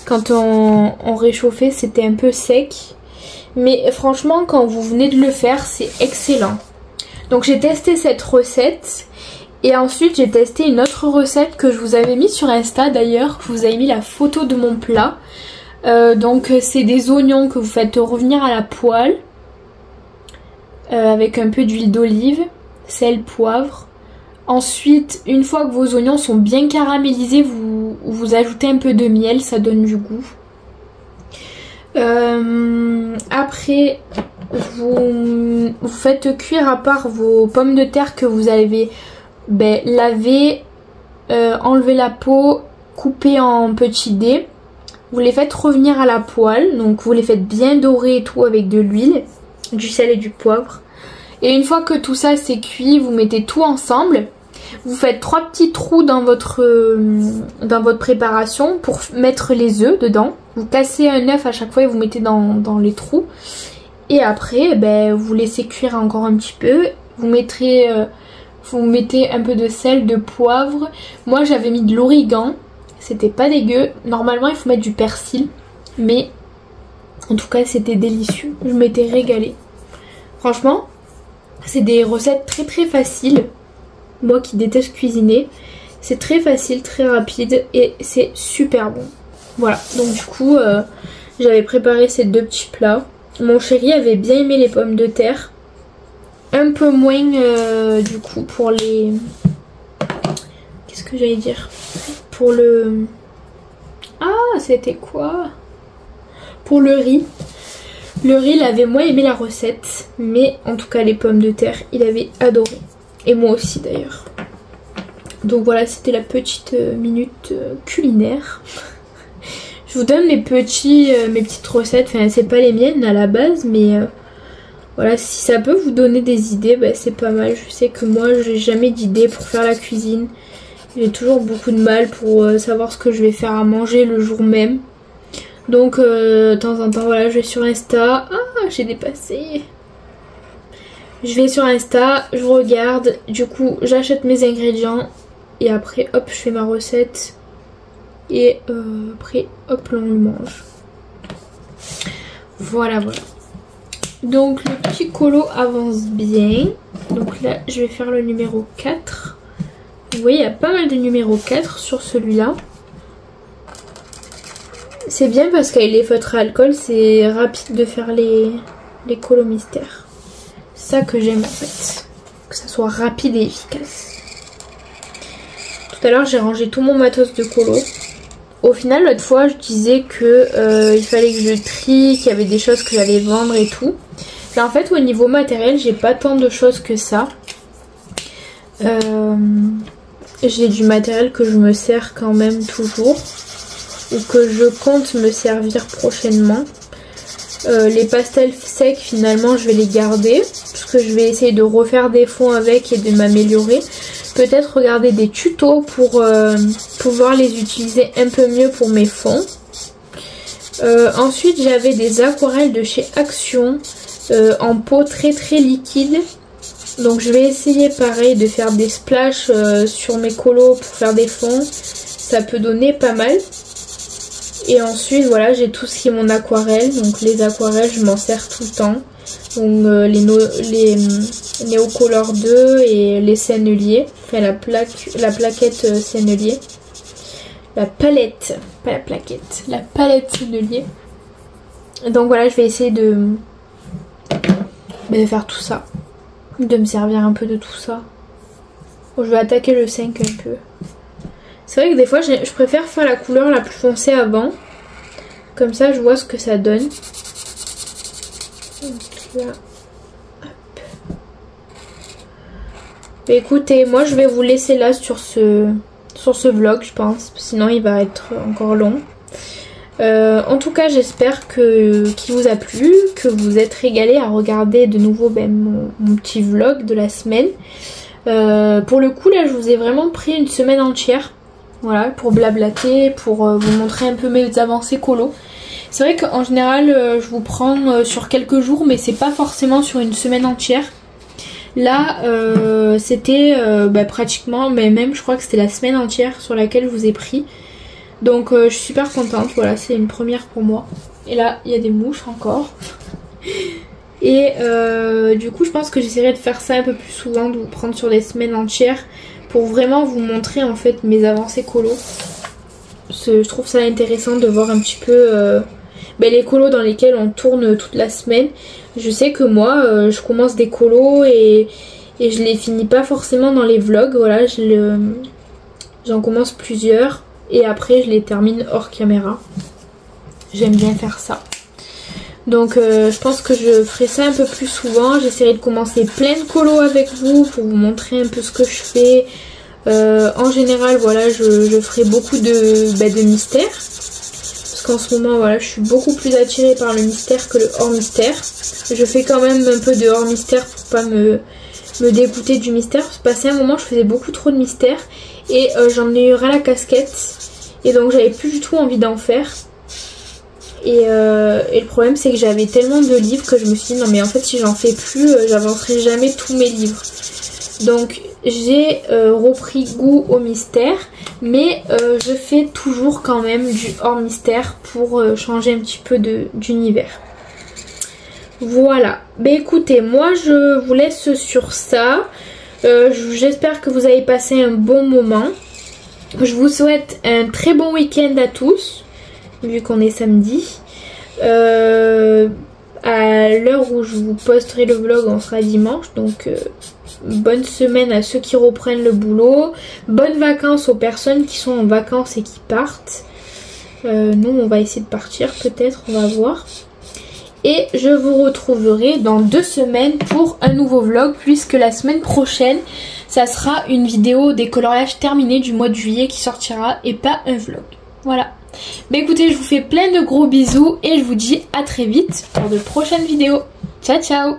Quand on réchauffait c'était un peu sec. Mais franchement quand vous venez de le faire c'est excellent. Donc j'ai testé cette recette. Et ensuite j'ai testé une autre recette que je vous avais mis sur Insta d'ailleurs. Je vous avais mis la photo de mon plat. Donc c'est des oignons que vous faites revenir à la poêle. Avec un peu d'huile d'olive, sel, poivre. Ensuite une fois que vos oignons sont bien caramélisés, vous ajoutez un peu de miel, ça donne du goût. Après vous faites cuire à part vos pommes de terre que vous avez laver, enlever la peau, couper en petits dés. Vous les faites revenir à la poêle, donc vous les faites bien dorer et tout avec de l'huile, du sel et du poivre. Et une fois que tout ça c'est cuit, vous mettez tout ensemble. Vous faites 3 petits trous dans votre préparation pour mettre les œufs dedans. Vous cassez un œuf à chaque fois et vous mettez dans les trous. Et après, vous laissez cuire encore un petit peu. Vous mettez un peu de sel, de poivre. Moi j'avais mis de l'origan. C'était pas dégueu. Normalement il faut mettre du persil. Mais en tout cas c'était délicieux. Je m'étais régalée. Franchement, c'est des recettes très très faciles. Moi qui déteste cuisiner. C'est très facile, très rapide et c'est super bon. Voilà, donc du coup j'avais préparé ces 2 petits plats. Mon chéri avait bien aimé les pommes de terre. Un peu moins du coup pour les... Qu'est-ce que j'allais dire? Pour le... Ah, c'était quoi? Pour le riz. Le riz, il avait moins aimé la recette. Mais en tout cas, les pommes de terre, il avait adoré. Et moi aussi d'ailleurs. Donc voilà, c'était la petite minute culinaire. Je vous donne mes petites recettes. Enfin, c'est pas les miennes à la base, mais... voilà, si ça peut vous donner des idées, c'est pas mal. Je sais que moi, j'ai jamais d'idées pour faire la cuisine. J'ai toujours beaucoup de mal pour savoir ce que je vais faire à manger le jour même. Donc, de temps en temps, voilà, je vais sur Insta. Ah, j'ai dépassé. Je vais sur Insta, je regarde. Du coup, j'achète mes ingrédients. Et après, hop, je fais ma recette. Et après hop là on le mange. Voilà voilà. Donc le petit colo avance bien. Donc là je vais faire le numéro 4. Vous voyez il y a pas mal de numéro 4 sur celui-là. C'est bien parce qu'avec les feutres à alcool c'est rapide de faire les colos mystères. C'est ça que j'aime en fait. Que ça soit rapide et efficace. Tout à l'heure j'ai rangé tout mon matos de colo. Au final l'autre fois je disais que il fallait que je trie, qu'il y avait des choses que j'allais vendre et tout. Là en fait au niveau matériel j'ai pas tant de choses que ça. J'ai du matériel que je me sers quand même toujours. Ou que je compte me servir prochainement. Les pastels secs finalement je vais les garder. Parce que je vais essayer de refaire des fonds avec et de m'améliorer. Peut-être regarder des tutos pour pouvoir les utiliser un peu mieux pour mes fonds. Ensuite j'avais des aquarelles de chez Action en peau très liquide. Donc je vais essayer pareil de faire des splashes sur mes colos pour faire des fonds. Ça peut donner pas mal. Et ensuite voilà j'ai tout ce qui est mon aquarelle. Donc les aquarelles je m'en sers tout le temps. Donc les Neo Color 2 et les senneliers. Enfin la plaquette sennelier. La palette, pas la plaquette, la palette sennelier. Donc voilà je vais essayer de faire tout ça. De me servir un peu de tout ça. Bon, je vais attaquer le 5 un peu. C'est vrai que des fois je préfère faire la couleur la plus foncée avant. Comme ça je vois ce que ça donne. Donc là, hop. Mais écoutez, moi je vais vous laisser là sur ce vlog je pense. Sinon il va être encore long. En tout cas j'espère qu'il vous a plu, que vous êtes régalés à regarder de nouveau mon petit vlog de la semaine. Pour le coup là je vous ai vraiment pris une semaine entière. Voilà, pour blablater, pour vous montrer un peu mes avancées colo. C'est vrai qu'en général je vous prends sur quelques jours mais c'est pas forcément sur une semaine entière. Là c'était pratiquement, mais même je crois que c'était la semaine entière sur laquelle je vous ai pris. Donc je suis super contente, voilà c'est une première pour moi. Et là il y a des mouches encore. Et du coup je pense que j'essaierai de faire ça un peu plus souvent, de vous prendre sur des semaines entières pour vraiment vous montrer en fait mes avancées colo. Je trouve ça intéressant de voir un petit peu les colos dans lesquels on tourne toute la semaine. Je sais que moi je commence des colos et je les finis pas forcément dans les vlogs, voilà j'en commence plusieurs. Et après je les termine hors caméra. J'aime bien faire ça. Donc je pense que je ferai ça un peu plus souvent. J'essaierai de commencer plein de colos avec vous pour vous montrer un peu ce que je fais. En général voilà je ferai beaucoup de mystères. Parce qu'en ce moment voilà je suis beaucoup plus attirée par le mystère que le hors mystère. Je fais quand même un peu de hors mystère pour pas me dégoûter du mystère. Parce que passé un moment je faisais beaucoup trop de mystères. Et j'en ai eu ras la casquette. Et donc j'avais plus du tout envie d'en faire. Et le problème c'est que j'avais tellement de livres que je me suis dit non mais en fait si j'en fais plus j'avancerai jamais tous mes livres. Donc j'ai repris goût au mystère. Mais je fais toujours quand même du hors mystère pour changer un petit peu d'univers. Voilà. Écoutez, moi je vous laisse sur ça. J'espère que vous avez passé un bon moment. Je vous souhaite un très bon week-end à tous, vu qu'on est samedi. À l'heure où je vous posterai le vlog, on sera dimanche. Donc bonne semaine à ceux qui reprennent le boulot. Bonnes vacances aux personnes qui sont en vacances et qui partent. Nous on va essayer de partir peut-être, on va voir. Et je vous retrouverai dans 2 semaines pour un nouveau vlog, puisque la semaine prochaine, ça sera une vidéo des coloriages terminés du mois de juillet qui sortira et pas un vlog. Voilà. Écoutez, je vous fais plein de gros bisous et je vous dis à très vite pour de prochaines vidéos. Ciao ciao!